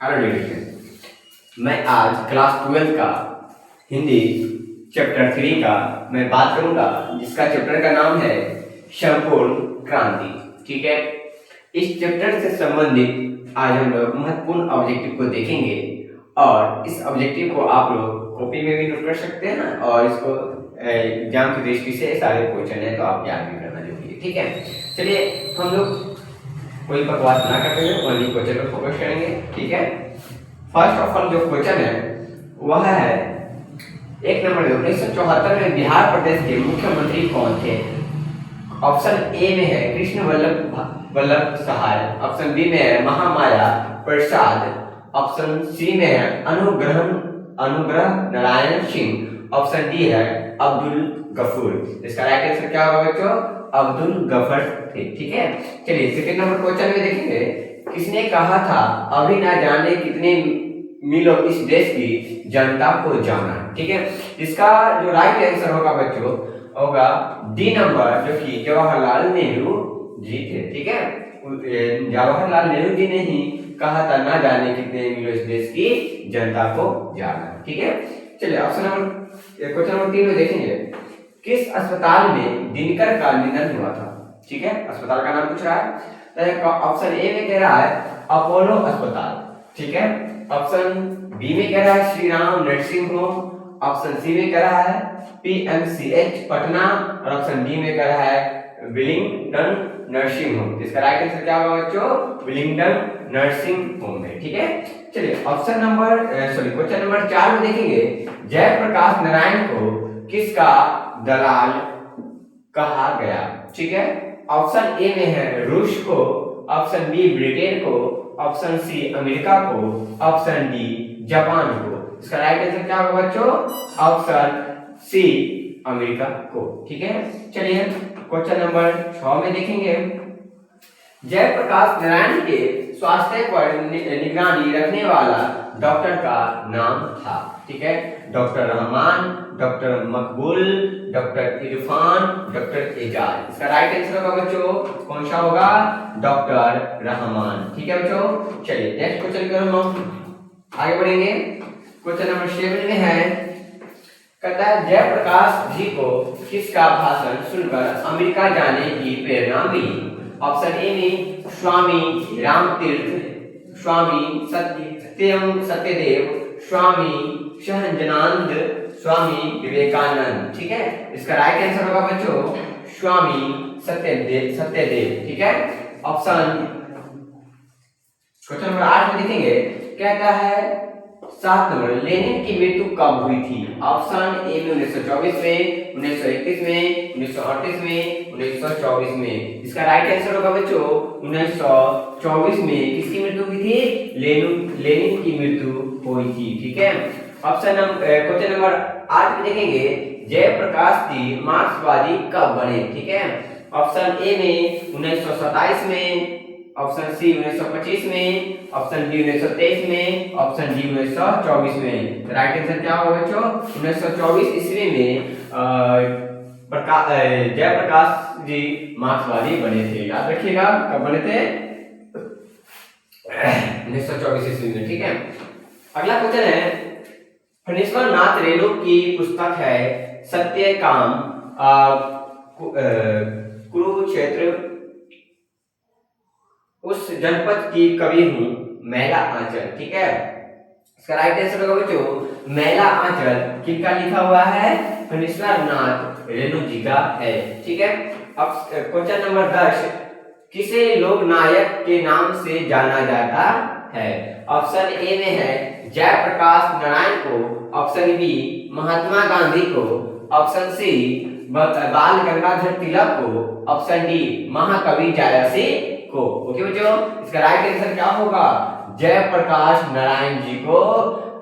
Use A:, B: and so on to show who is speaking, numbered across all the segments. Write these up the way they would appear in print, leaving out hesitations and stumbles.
A: Hello ladies, मैं आज class 12 का हिंदी चैप्टर 3 का मैं बात करूंगा, जिसका चैप्टर का नाम है संपूर्ण क्रांति। ठीक है, इस चैप्टर से संबंधित आज हम लोग महत्वपूर्ण ऑब्जेक्टिव को देखेंगे और इस ऑब्जेक्टिव को आप लोग कॉपी में भी नोट कर सकते हैं और इसको एग्जाम की दृष्टि से सारे क्वेश्चन है तो आप याद भी करना जरूरी है। ठीक है, चलिए हम लोग कोई बकवास ना करते हुए ओनली क्वेश्चन पर फोकस करेंगे। ठीक है, फर्स्ट ऑफ ऑल जो क्वेश्चन है वह है 1 नंबर में 1974 में बिहार प्रदेश के मुख्यमंत्री कौन थे? ऑप्शन ए में है कृष्ण वल्लभ सहाय, ऑप्शन बी में है महामाया प्रसाद, ऑप्शन सी में है अनुग्रह नारायण सिंह, ऑप्शन डी है अब्दुल गफूर। इसका राइट आंसर क्या होगा बच्चों? अब्दुल गफर थे। ठीक है, चलिए सेकंड नंबर क्वेश्चन में देखेंगे, किसने कहा था अभी ना जाने कितने मिलो इस देश की जनता को जाना? ठीक है, इसका जो राइट आंसर होगा बच्चों होगा डी नंबर, जो कि जवाहरलाल नेहरू जी थे। ठीक है, जवाहरलाल नेहरू जी ने ही कहा था ना जाने कितने मिलो इस देश की जनता को जाना। ठीक है, चलिए ऑप्शन नंबर क्वेश्चन नंबर 3 में देखेंगे, किस अस्पताल में दिनकर का निधन हुआ था? ठीक है, अस्पताल का नाम पूछ रहा है। तो ऑप्शन ए में कह रहा है अपोलो अस्पताल, ठीक है, ऑप्शन बी में कह रहा है Shri Ram nursing home, option C में कह रहा है पीएमसीएच पटना और ऑप्शन डी में कह रहा है विलिंगडन नर्सिंग होम। इसका राइट आंसर क्या होगा बच्चों? विलिंगडन नर्सिंग होम है। ठीक है, चलिए ऑप्शन नंबर क्वेश्चन नंबर 4 में देखेंगे, जयप्रकाश नारायण को किसका दलाल कहा गया? ठीक है, ऑप्शन ए में है रूस को, ऑप्शन बी ब्रिटेन को, ऑप्शन सी अमेरिका को, ऑप्शन डी जापान को। इसका राइट आंसर क्या होगा बच्चों? ऑप्शन सी अमेरिका को। ठीक है, चलिए क्वेश्चन नंबर 6 में देखेंगे, जयप्रकाश नारायण के स्वास्थ्य पर निगरानी रखने वाला डॉक्टर का नाम था? ठीक है, डॉक्टर रहमान, डॉक्टर मकबूल, डॉक्टर इरफान, डॉक्टर एजाज। इसका राइट आंसर होगा बच्चों कौन सा होगा? डॉक्टर रहमान। ठीक है बच्चों, चलिए नेक्स्ट क्वेश्चन की ओर हम आगे बढ़ेंगे। क्वेश्चन नंबर 7 में है, कहता है जयप्रकाश जी को किसका भाषण सुनकर अमेरिका जाने की प्रेरणा मिली? ऑप्शन ए में स्वामी रामतीर्थ, स्वामी सत्यदेव, स्वामी सहजानंद, स्वामी विवेकानंद। ठीक है, इसका राइट आंसर होगा बच्चों स्वामी सत्यदेव। ठीक है, ऑप्शन क्वेश्चन नंबर 8 में देखेंगे, कहता है 7 नंबर, लेनिन की मृत्यु कब हुई थी? ऑप्शन ए में 1924 में, 1931 में, 1938 में, 1924 में। इसका राइट आंसर होगा बच्चों 1924 में। किसकी मृत्यु हुई थी? लेनिन की मृत्यु हुई थी। ठीक है, ऑप्शन क्वेश्चन नंबर 8 में देखेंगे, जयप्रकाश जी मार्क्सवादी कब बने? ठीक है, ऑप्शन ए में 1927 में, ऑप्शन सी 1925 में, ऑप्शन बी 1923 में, ऑप्शन डी 1924 में। राइट आंसर क्या होगा बच्चों? 1924 ईस्वी में जयप्रकाश जी मार्क्सवादी बने थे। याद रखिएगा कब बने थे? 1924 ईस्वी में। ठीक है, अगला क्वेश्चन है, फणीश्वर नाथ रेणु की पुस्तक है सत्य काम कुरुक्षेत्र उस जनपद की कवि हूं मैला आंचल। ठीक है, इसका राइट आंसर होगा बच्चों मैला आंचल किसका लिखा हुआ है? फणीश्वर नाथ रेणु जी का है। ठीक है, अब क्वेश्चन नंबर 10, किसे लोक नायक के नाम से जाना जाता है? ऑप्शन ए में है जयप्रकाश नारायण को, ऑप्शन बी महात्मा गांधी को, ऑप्शन सी बाल गंगाधर तिलक को, ऑप्शन डी महाकवि जायसी को। ओके बच्चों, इसका राइट आंसर क्या होगा? जयप्रकाश नारायण जी को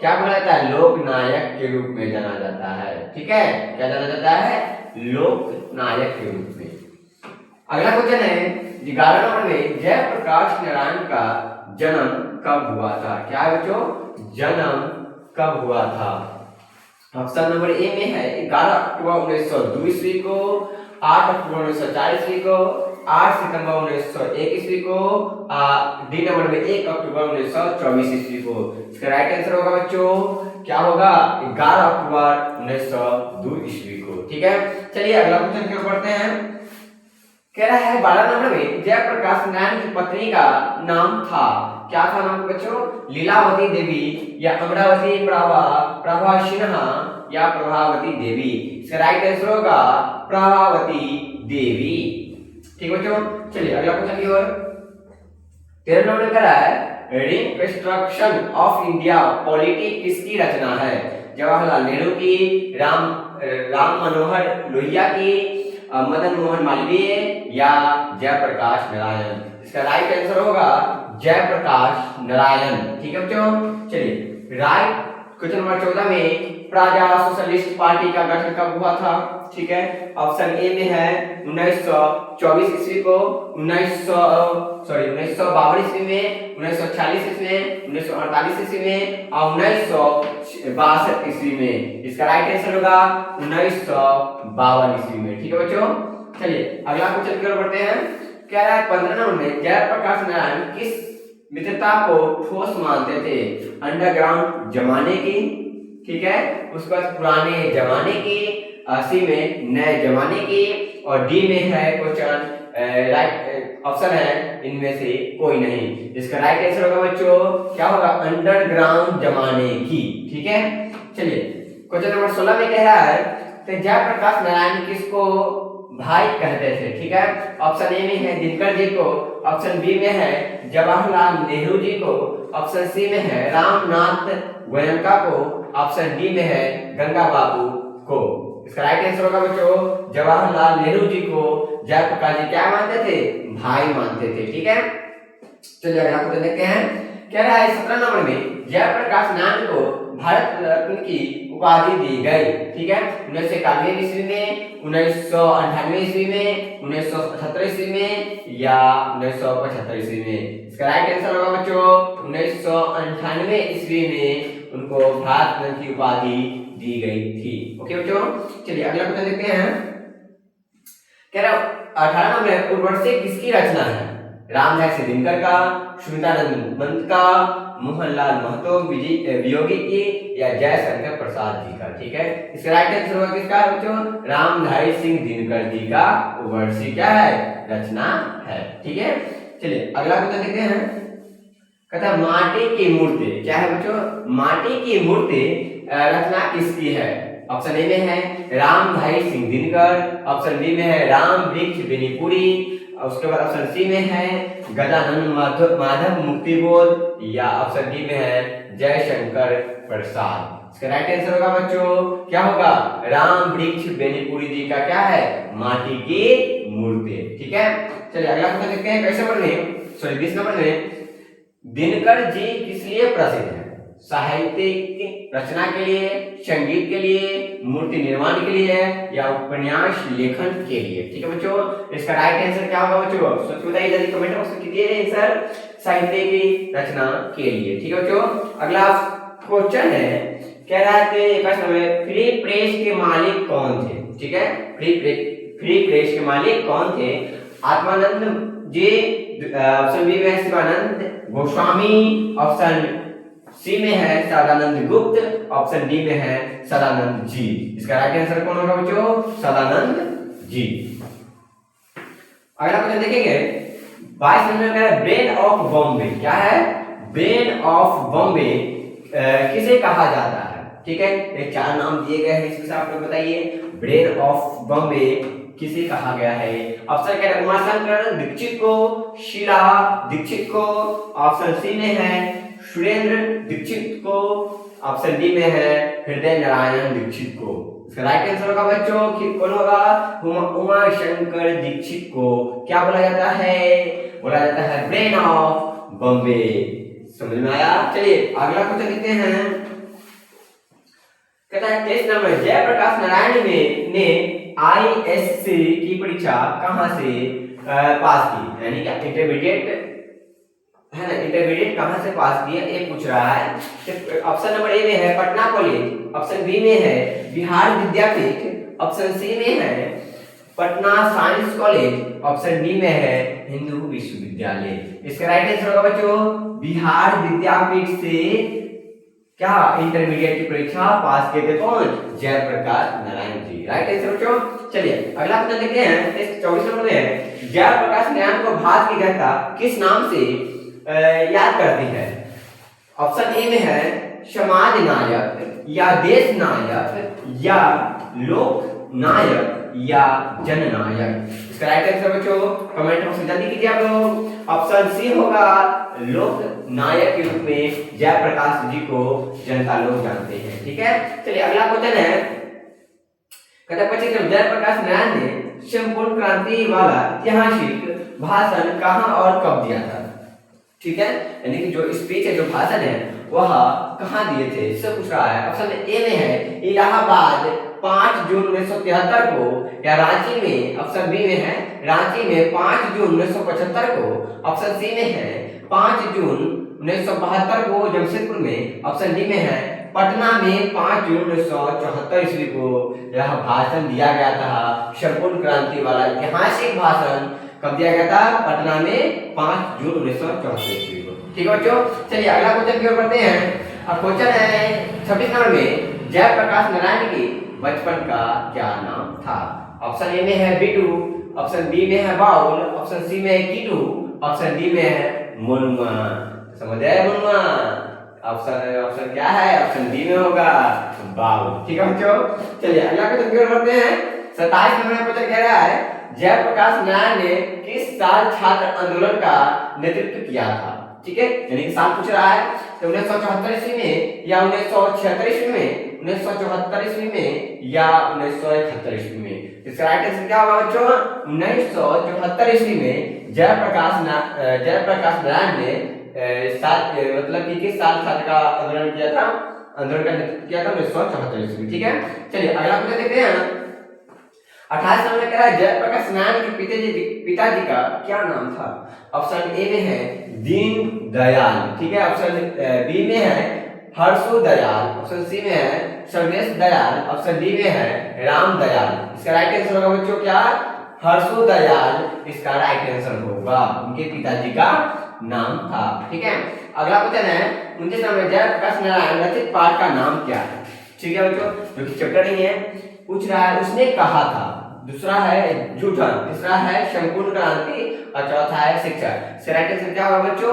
A: क्या बोला जाता है? लोक नायक के रूप में जाना जाता है। ठीक है, क्या जाना जाता है? लोक नायक के रूप में। अगला क्वेश्चन है 11 नंबर में, जयप्रकाश नारायण का जन्म कब हुआ था? क्या है बच्चों? जन्म कब हुआ था? ऑप्शन नंबर ए में है 11 अक्टूबर 1902 ईस्वी को, 8 अक्टूबर 1904 ईस्वी को, 8 सितंबर 1901 ईस्वी को, डी नंबर में 1 अक्टूबर 1924 ईस्वी को। इसका राइट आंसर होगा बच्चों, क्या होगा, 11 अक्टूबर 1902 ईस्वी को। ठीक है, चलिए अगला क्वेश्चन की ओर बढ़ते हैं। कह रहा है 12 नंबर में जयप्रकाश नारायण की पत्नी का नाम था, क्या था नाम बच्चों, लीलावती देवी या अमरावती प्रभा सिन्हा या प्रभावती देवी। इसका राइट आंसर होगा प्रभावती देवी। ठीक बच्चों, चलिए अगला क्वेश्चन की ओर। 13 नंबर में कह रहा है रिकंस्ट्रक्शन ऑफ इंडिया पॉलिटी किसकी रचना है, जवाहरलाल नेहरू की, राम मनोहर लोहिया की, मदन मोहन मालवीय या जयप्रकाश नारायण। इसका राइट आंसर होगा जयप्रकाश नारायण। ठीक है बच्चों, चलिए राइट क्वेश्चन नंबर 14 में प्रजा सोशलिस्ट पार्टी का गठन कब हुआ था। ठीक है, ऑप्शन ए में है 1924 ईस्वी को, 1952 ईस्वी में, 1946 ईस्वी में, 1948 ईस्वी में और 1962 ईस्वी में। इसका राइट आंसर होगा 1952 ईस्वी में। ठीक है बच्चों, चलिए अगला क्वेश्चन की ओर बढ़ते हैं। कह रहा है 15 नंबर में जयप्रकाश नारायण किस मित्रता को ठोस मानते थे, अंडरग्राउंड जमाने की, ठीक है, उसके बाद पुराने जमाने की, सी में नए जमाने की और डी में है क्वेश्चन राइट ऑप्शन है इनमें से कोई नहीं। इसका राइट आंसर होगा बच्चों, क्या होगा, अंडरग्राउंड जमाने की। ठीक है, चलिए क्वेश्चन नंबर 16 में कह रहा है तो जयप्रकाश नारायण किसको भाई कहते थे। ठीक है, ऑप्शन ए में है दिनकर जी को, ऑप्शन बी में है जवाहरलाल नेहरू जी को, ऑप्शन सी में है रामनाथ गोयनका को, ऑप्शन डी में है गंगा बाबू को। इसका राइट आंसर होगा बच्चों, जवाहरलाल नेहरू जी को जयप्रकाश जी क्या मानते थे, भाई मानते थे। ठीक है, चलिए अगला क्वेश्चन देखते हैं। कह रहा है 17 नंबर में जयप्रकाश नारायण को भारत रत्न की उपाधि दी गई। ठीक है, 1991 ईस्वी में, 1998 ईस्वी में, 1978 ईस्वी में या 1975 ईस्वी में। इसका राइट आंसर होगा बच्चों 1998 ईस्वी में उनको भारत रत्न की उपाधि दी गई थी। ओके बच्चों, चलिए अगला क्वेश्चन देखते हैं। कह रहा 18 नंबर में उर्वशी किसकी रचना है, रामधारी सिंह दिनकर का, सुमित्रानंद पंत का, मोहनलाल महतो वियोगी की या जयशंकर प्रसाद जी का। ठीक है, इसका राइट आंसर होगा किसका बच्चों, रामधारी सिंह दिनकर जी का उर्वशी क्या है, रचना है। ठीक है, चलिए अगला क्वेश्चन देखते हैं। कहता है माटी की मूर्ति क्या है बच्चों, माटी की मूर्ति रचना किसकी है। ऑप्शन ए में है रामधारी सिंह दिनकर, ऑप्शन बी में है राम वृक्ष बेनीपुरी, उसके बाद ऑप्शन सी में है गजानन माधव मुक्तिबोध या ऑप्शन डी में है जयशंकर प्रसाद। इसका राइट आंसर होगा बच्चों, क्या होगा, राम वृक्ष बेनीपुरी जी का क्या है, माटी की मूर्ति। ठीक है, चलिए अगला क्वेश्चन देखते हैं। कैसे नंबर में 20 नंबर में दिनकर जी किस लिए प्रसिद्ध है, साहित्यिक रचना के लिए, संगीत के लिए, मूर्ति निर्माण के लिए या उपन्यास लेखन के लिए। ठीक है बच्चों, इसका राइट आंसर क्या होगा बच्चों, सोच बताइए जल्दी कमेंट बॉक्स में कीजिए आंसर, साहित्य की रचना के लिए। ठीक है बच्चों, अगला क्वेश्चन है, कह रहा है कि प्रश्न में फ्री प्रेस के मालिक कौन थे। ठीक है, फ्री प्रेस के मालिक कौन थे, आत्मानंद जी, ऑप्शन बी में है शिवानंद गोस्वामी, ऑप्शन सी में है सदानंद गुप्त, ऑप्शन डी में है सदानंद जी। इसका राइट आंसर कौन होगा बच्चों, सदानंद जी। अगला क्वेश्चन देखेंगे 22 नंबर का ब्रेन ऑफ बॉम्बे क्या है, ब्रेन ऑफ बॉम्बे किसे कहा जाता है। ठीक है, ये 4 नाम दिए गए हैं, इसमें आप लोग बताइए ब्रेन ऑफ बॉम्बे किसे कहा गया है। ऑप्शन कह रहे उमाशंकर दीक्षित को, शीला दीक्षित को, ऑप्शन सी में है सुरेंद्र दीक्षित को, ऑप्शन डी में है हृदय नारायण दीक्षित को। इसका राइट आंसर होगा बच्चों कि कौन होगा, उमाशंकर दीक्षित को क्या बोला जाता है, बोला जाता है ब्रेन ऑफ बॉम्बे। समझ में आया। चलिए अगला क्वेश्चन देखते हैं। कहता है 23 नंबर जयप्रकाश नारायण ने आईएससी की परीक्षा कहां से पास की, यानी कि इंटरमीडिएट है ना, इंटरमीडिएट कहां से पास किया ये पूछ रहा है। ऑप्शन नंबर ए में है पटना कॉलेज, ऑप्शन बी में है बिहार विद्यापीठ, ऑप्शन सी में है Patna science college. Option D में है हिंदू विश्वविद्यालय। इसका राइट आंसर होगा बच्चों बिहार विद्यापीठ से क्या इंटरमीडिएट की परीक्षा पास किए थे कौन? जयप्रकाश नारायण जी। राइट आंसर बच्चों। चलिए अगला क्वेश्चन देखते हैं। इस 24 नंबर में है जयप्रकाश नारायण को भारत की जनता किस नाम से याद करती है? ऑप्शन ए में है समाज नायक या देश नायक या लोक नायक या जननायक। इसका राइट आंसर बच्चों कमेंट बॉक्स में जल्दी कीजिए आप लोग। ऑप्शन सी होगा लोक नायक के रूप में जयप्रकाश जी को जनता लोग जानते हैं। ठीक है, चलिए अगला क्वेश्चन है। कहता है 25 जयप्रकाश नारायण ने संपूर्ण क्रांति वाला ऐतिहासिक भाषण कहाँ और कब दिया था? ठीक है, यानी कि जो स्पीच है, जो भाषण है, वह कहाँ दिए थे, इससे पूछ रहा है। ऑप्शन ए में है इलाहाबाद 5 जून 1973 को या रांची में। ऑप्शन बी में है रांची में 5 जून 1975 को। ऑप्शन सी में है 5 जून 1972 को जमशेदपुर में। ऑप्शन डी में है पटना में 5 जून 1974 ईस्वी को यह भाषण दिया गया था। संपूर्ण क्रांति वाला ऐतिहासिक भाषण कब दिया गया था? पटना में 5 जून 1974 ईस्वी को। ठीक है बच्चों, चलिए अगला क्वेश्चन की ओर बढ़ते हैं। अब क्वेश्चन है 26 नंबर में जयप्रकाश नारायण की बचपन का क्या नाम था? ऑप्शन ए में है बिटू, ऑप्शन बी में है बाउल, ऑप्शन सी में है कीटू, ऑप्शन डी में है मुनुआ। समझ आए मुनुआ? ऑप्शन क्या है? ऑप्शन डी में होगा बाउल। ठीक है बच्चों, चलिए अगला क्वेश्चन की ओर बढ़ते हैं। 27 नंबर में क्वेश्चन कह रहा है जयप्रकाश नारायण ने किस साल छात्र आंदोलन का नेतृत्व किया था? ठीक है, यानी कि साल पूछ रहा है तो 1974 ईस्वी में या 1976 ईस्वी में, 1974 ईस्वी में या 1971 ईस्वी में। इसका राइट आंसर क्या होगा बच्चों? 1974 ईस्वी में जयप्रकाश नारायण ने मतलब कि किस साल छात्र का आंदोलन किया था? आंदोलन का नेतृत्व किया था 1974 ईस्वी में। ठीक है, चलिए अगला क्वेश्चन देखते हैं। 28 नंबर में कह रहा है जयप्रकाश नारायण के पिताजी का क्या नाम था? ऑप्शन ए में है दीन दयाल। ठीक है, ऑप्शन बी में है हर्षो दयाल, ऑप्शन सी में है सर्वेश दयाल, ऑप्शन डी में है राम दयाल। इसका राइट आंसर होगा बच्चों क्या? हर्षो दयाल इसका राइट आंसर होगा। उनके पिताजी का नाम था। ठीक है, अगला क्वेश्चन है 29 नंबर जयप्रकाश नारायण रचित पाठ का नाम क्या है? ठीक है बच्चों, जो कि चैप्टर नहीं है, पूछ रहा है उसने कहा था। दूसरा है जूठन, तीसरा है संपूर्ण क्रांति और चौथा है शिक्षा। राइट आंसर क्या होगा बच्चों?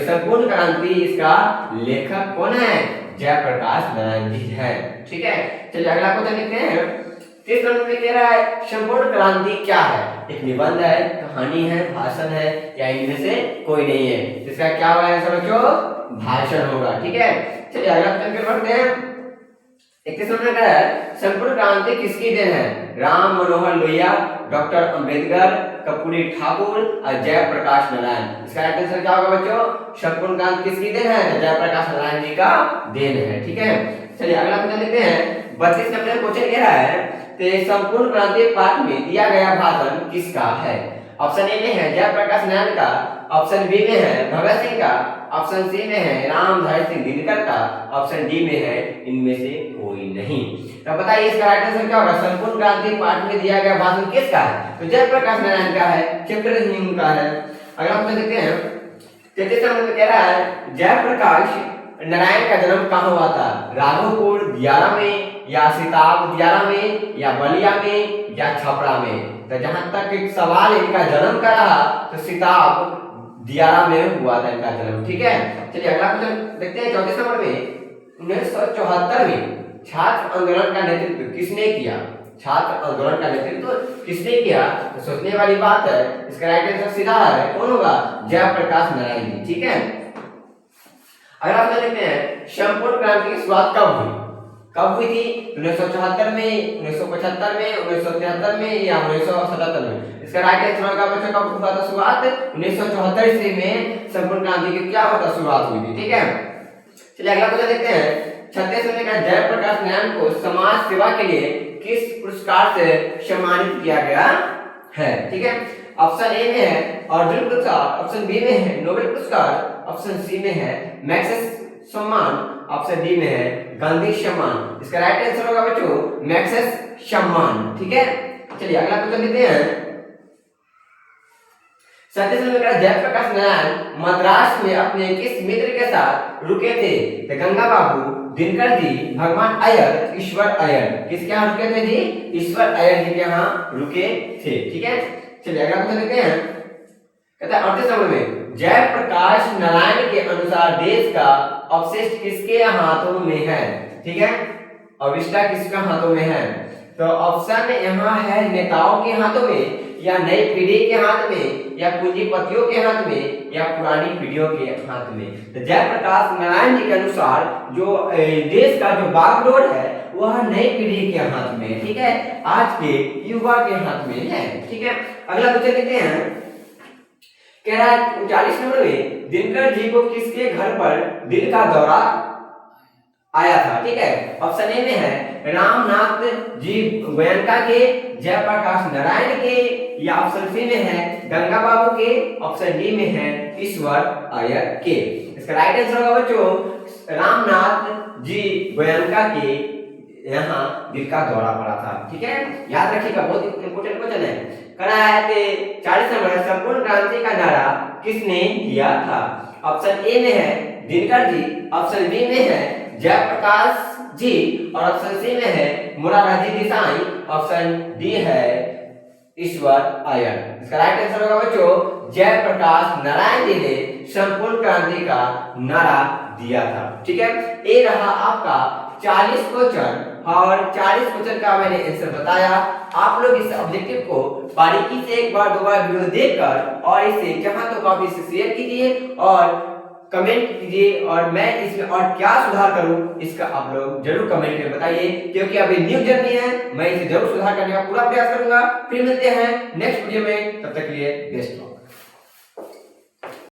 A: संपूर्ण क्रांति इसका लेखक कौन है? जयप्रकाश नारायण जी है। ठीक है, चलिए अगला क्वेश्चन देखते हैं। 30 नंबर में कह रहा है संपूर्ण क्रांति क्या है? एक निबंध है, कहानी है, भाषण है या इनमें से कोई नहीं है? इसका क्या होगा आंसर बच्चों? भाषण होगा। ठीक है, चलिए अगला क्वेश्चन बढ़ते हैं। 31 नंबर का है संपूर्ण क्रांति किसकी देन है? राम मनोहर लोहिया, डॉक्टर अंबेडकर, कर्पूरी ठाकुर और जयप्रकाश नारायण। इसका राइट आंसर क्या होगा बच्चों? संपूर्ण क्रांति किसकी देन है? तो जयप्रकाश नारायण जी का देन है। ठीक है, चलिए अगला क्वेश्चन देखते हैं। 32 नंबर का क्वेश्चन कह रहा है कि संपूर्ण क्रांति पाठ में दिया गया भाषण किसका है? ऑप्शन ए में है जयप्रकाश नारायण का, ऑप्शन बी में है भगत सिंह का, ऑप्शन सी में है रामधारी सिंह दिनकर का, ऑप्शन डी में है इनमें से कोई नहीं। तो बताइए इसका राइट आंसर क्या होगा? संपूर्ण क्रांति पाठ में दिया गया भाषण किसका है? तो जयप्रकाश नारायण का है, चैप्टर ही उनका है। अगला क्वेश्चन देखते हैं। 33 नंबर में कह रहा है जयप्रकाश नारायण का जन्म कहाँ हुआ था? राघोपुर दियारा में या सिताब दियारा में या बलिया में या छपरा में? तो जहां तक एक सवाल इनका जन्म का रहा तो सिताब दियारा में हुआ था इनका जन्म। ठीक है, चलिए अगला क्वेश्चन देखते हैं। 34 नंबर में 1974 में छात्र आंदोलन का नेतृत्व किसने किया? छात्र आंदोलन का नेतृत्व किसने किया? तो सोचने वाली बात है। इसका राइट आंसर सीधा है, कौन होगा? जयप्रकाश नारायण जी। ठीक है, अगर आप देखते हैं संपूर्ण क्रांति की शुरुआत कब हुई? कब हुई थी? 1974 में, 1975 में, 1973 में या 1977 में? इसका राइट आंसर होगा बच्चों कब हुआ था शुरुआत? 1974 ईस्वी में संपूर्ण क्रांति की क्या होता शुरुआत हुई थी। ठीक है, चलिए अगला क्वेश्चन देखते हैं। 36 में का जयप्रकाश नारायण को समाज सेवा के लिए किस पुरस्कार से सम्मानित किया गया है? ठीक है, ऑप्शन ए में है अर्जुन पुरस्कार, ऑप्शन बी में है नोबेल पुरस्कार, ऑप्शन सी में है मैक्सेस सम्मान, ऑप्शन डी में है गांधी सम्मान। इसका राइट आंसर होगा बच्चों मैक्सेस सम्मान। ठीक है, चलिए अगला क्वेश्चन लेते हैं। 37 में जयप्रकाश नारायण मद्रास में अपने किस मित्र के साथ रुके थे? तो गंगा बाबू, दिनकर जी, भगवान अय्यर, ईश्वर अय्यर। किसके यहाँ रुके थे जी? ईश्वर अय्यर जी के यहाँ रुके थे। ठीक है, चलिए अगला क्वेश्चन लेते हैं। कहता है 38 नंबर में जयप्रकाश नारायण के अनुसार देश का अवशिष्ट किसके हाथों में है? ठीक है, अविष्टा किसके हाथों में है? तो ऑप्शन यहाँ है नेताओं के हाथों में, या नई पीढ़ी के हाथ में, या पूंजीपतियों के हाथ में, या पुरानी पीढ़ियों के हाथ में। तो जयप्रकाश नारायण जी के अनुसार जो देश का जो बागडोर है वह नई पीढ़ी के हाथ में, ठीक है, आज के युवा के हाथ में है। ठीक है, अगला क्वेश्चन लेते हैं। कह रहा है 39 नंबर में दिनकर जी को किसके घर पर दिल का दौरा आया था? ठीक है, ऑप्शन ए में है रामनाथ जी गोयनका के, जयप्रकाश नारायण के, या ऑप्शन सी में है गंगा बाबू के, ऑप्शन डी में है ईश्वर अय्यर के। इसका राइट आंसर होगा बच्चों रामनाथ जी गोयनका के यहाँ दिल का दौरा पड़ा था। ठीक है, याद रखिएगा, बहुत इंपोर्टेंट क्वेश्चन है। करा है 40 नंबर संपूर्ण क्रांति का नारा किसने दिया था? ऑप्शन ए में है दिनकर जी, ऑप्शन बी में है जयप्रकाश जी, और ऑप्शन सी में है मोरारजी देसाई, ऑप्शन डी है ईश्वर अय्यर। इसका राइट आंसर होगा बच्चों जयप्रकाश नारायण जी ने संपूर्ण क्रांति का नारा दिया था। ठीक है, ये रहा आपका 40 क्वेश्चन, और 40 क्वेश्चन का मैंने आंसर बताया। आप लोग इस ऑब्जेक्टिव को बारीकी से एक बार 2 बार वीडियो देखकर और इसे जहां तो कॉपी से शेयर कीजिए और कमेंट कीजिए, और मैं इसमें और क्या सुधार करूं इसका आप लोग जरूर कमेंट करके बताइए, क्योंकि अभी न्यू जर्नी है, मैं इसे जरूर सुधार करने का पूरा प्रयास करूंगा। फिर मिलते हैं नेक्स्ट वीडियो में, तब तक के लिए बेस्ट ऑफ।